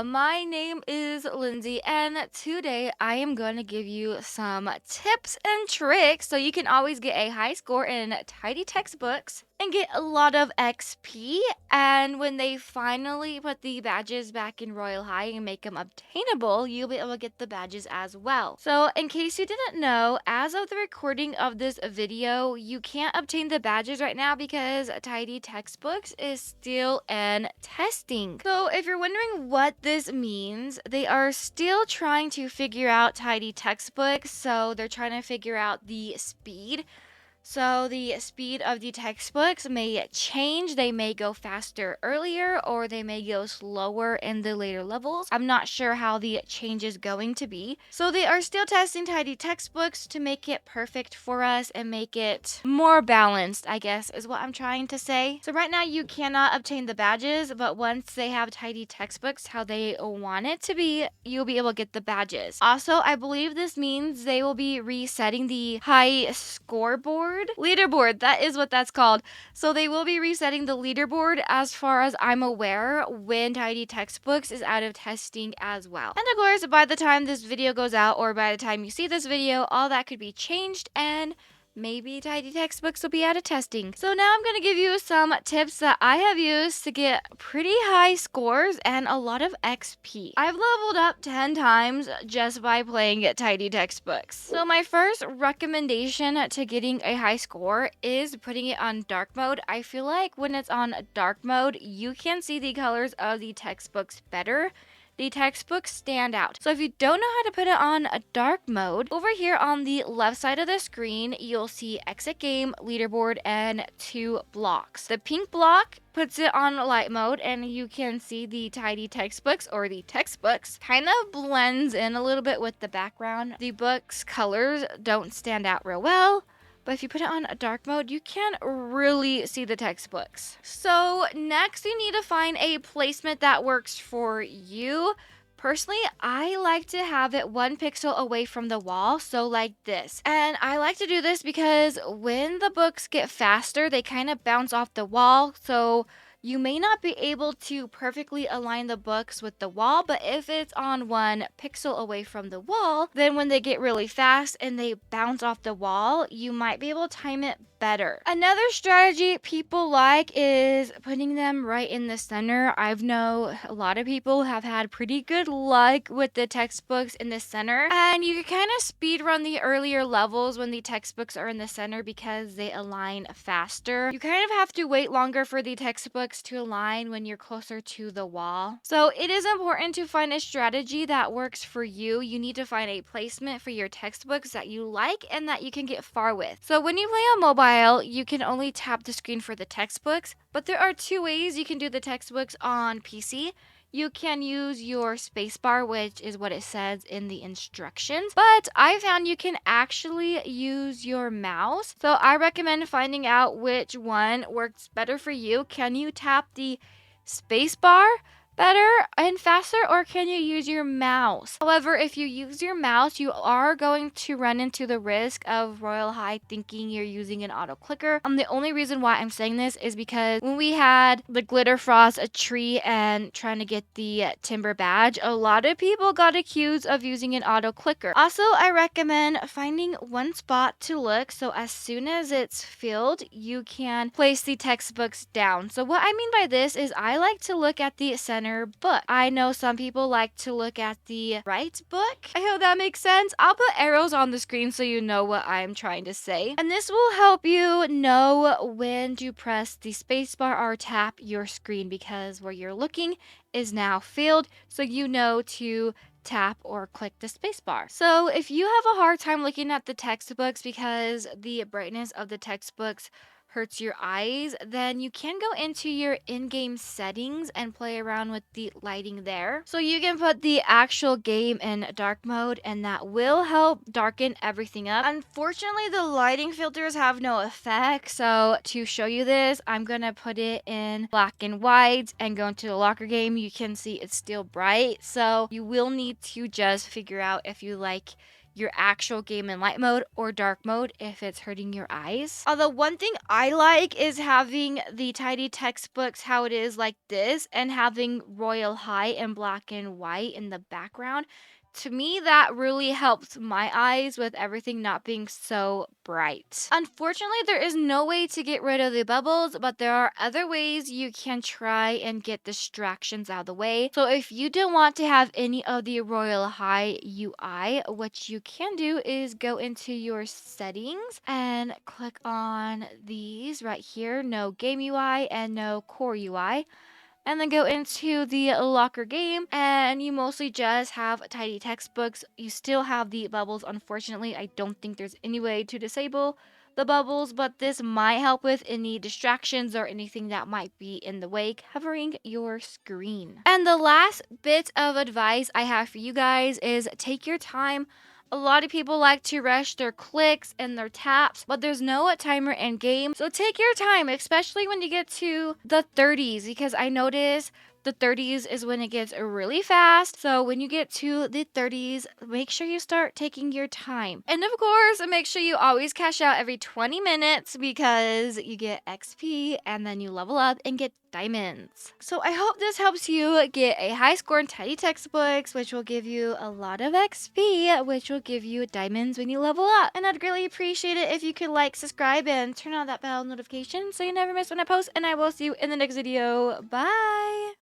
My name is Lindsay, and today I am going to give you some tips and tricks so you can always get a high score in tidy textbooks and get a lot of XP. And when they finally put the badges back in Royal High and make them obtainable, you'll be able to get the badges as well. So, in case you didn't know, as of the recording of this video, you can't obtain the badges right now because tidy textbooks is still in testing. So, if you're wondering what this means, they are still trying to figure out tidy textbooks. So, they're trying to figure out the speed. So the speed of the textbooks may change. They may go faster earlier or they may go slower in the later levels. I'm not sure how the change is going to be. So they are still testing tidy textbooks to make it perfect for us and make it more balanced, I guess is what I'm trying to say. So right now you cannot obtain the badges, but once they have tidy textbooks how they want it to be, you'll be able to get the badges. Also, I believe this means they will be resetting the high scoreboard leaderboard. That is what that's called. So they will be resetting the leaderboard as far as I'm aware when tidy textbooks is out of testing as well. And of course, by the time this video goes out or by the time you see this video, all that could be changed and maybe tidy textbooks will be out of testing. So now I'm going to give you some tips that I have used to get pretty high scores and a lot of XP. I've leveled up 10 times just by playing tidy textbooks. So my first recommendation to getting a high score is putting it on dark mode. I feel like when it's on dark mode, you can see the colors of the textbooks better. The textbooks stand out. So if you don't know how to put it on a dark mode, over here on the left side of the screen, you'll see exit game, leaderboard, and 2 blocks. The pink block puts it on light mode and you can see the tidy textbooks or the textbooks kind of blends in a little bit with the background. The book's colors don't stand out real well. But if you put it on a dark mode, you can really see the textbooks. So next you need to find a placement that works for you. Personally, I like to have it 1 pixel away from the wall, so like this. And I like to do this because when the books get faster, they kind of bounce off the wall. So you may not be able to perfectly align the books with the wall, but if it's on 1 pixel away from the wall, then when they get really fast and they bounce off the wall, you might be able to time it better. Another strategy people like is putting them right in the center. I've know a lot of people have had pretty good luck with the textbooks in the center, and you can kind of speed run the earlier levels when the textbooks are in the center because they align faster. You kind of have to wait longer for the textbooks to align when you're closer to the wall. So it is important to find a strategy that works for you. You need to find a placement for your textbooks that you like and that you can get far with. So when you play on mobile, you can only tap the screen for the textbooks, but there are 2 ways you can do the textbooks on PC. You can use your spacebar, which is what it says in the instructions, but I found you can actually use your mouse. So I recommend finding out which one works better for you. Can you tap the spacebar better and faster, or can you use your mouse? However, if you use your mouse, you are going to run into the risk of Royal High thinking you're using an auto clicker. The only reason why I'm saying this is because when we had the glitter frost a tree and trying to get the timber badge, a lot of people got accused of using an auto clicker. Also, I recommend finding 1 spot to look, so as soon as it's filled, you can place the textbooks down. So what I mean by this is I like to look at the center book. I know some people like to look at the right book. I hope that makes sense. I'll put arrows on the screen so you know what I'm trying to say. And this will help you know when to press the spacebar or tap your screen because where you're looking is now filled, so you know to tap or click the spacebar. So if you have a hard time looking at the textbooks because the brightness of the textbooks hurts your eyes, then you can go into your in-game settings and play around with the lighting there. So you can put the actual game in dark mode and that will help darken everything up. Unfortunately, the lighting filters have no effect. So to show you this, I'm gonna put it in black and white and go into the locker game. You can see it's still bright. So you will need to just figure out if you like your actual game in light mode or dark mode if it's hurting your eyes. Although one thing I like is having the tidy textbooks how it is like this and having Royal High in black and white in the background. To me, that really helps my eyes with everything not being so bright. Unfortunately, there is no way to get rid of the bubbles, but there are other ways you can try and get distractions out of the way. So if you don't want to have any of the Royal High UI, what you can do is go into your settings and click on these right here, no game UI and no core UI, and then go into the locker game, and you mostly just have tidy textbooks. You still have the bubbles. Unfortunately, I don't think there's any way to disable the bubbles, but this might help with any distractions or anything that might be in the way covering your screen. And the last bit of advice I have for you guys is take your time. A lot of people like to rush their clicks and their taps, but there's no timer in game. So take your time, especially when you get to the 30s, because I notice the 30s is when it gets really fast. So when you get to the 30s, make sure you start taking your time. And of course, make sure you always cash out every 20 minutes because you get XP and then you level up and get diamonds. So I hope this helps you get a high score in tidy textbooks, which will give you a lot of XP, which will give you diamonds when you level up. And I'd really appreciate it if you could like, subscribe, and turn on that bell notification so you never miss when I post. And I will see you in the next video. Bye!